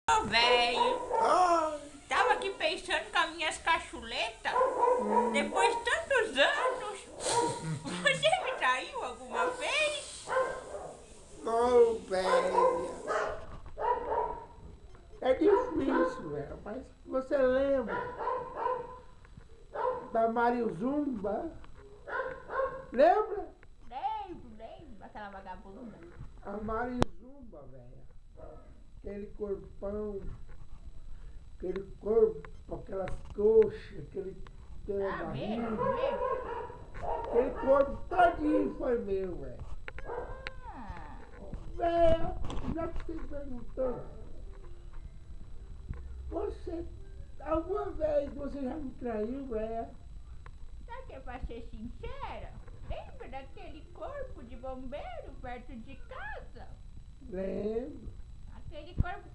Ô, velho, Ai, tava aqui pensando com as minhas cachuletas. Depois de tantos anos, você me traiu alguma vez? ô, velha. É difícil, velho, mas você lembra da Mariozumba? Lembra? Lembro, aquela vagabunda. A Mariozumba, velho. Aquele corpão, aquele corpo, aquelas coxas, aquela Ah, barriga. mesmo? Aquele corpo todinho foi meu, velho. Ah, Velho, já que você perguntou, você, alguma vez você já me traiu, velho? sabe que é pra ser sincera? Lembra daquele corpo de bombeiro perto de casa? Lembro. Aquele corpo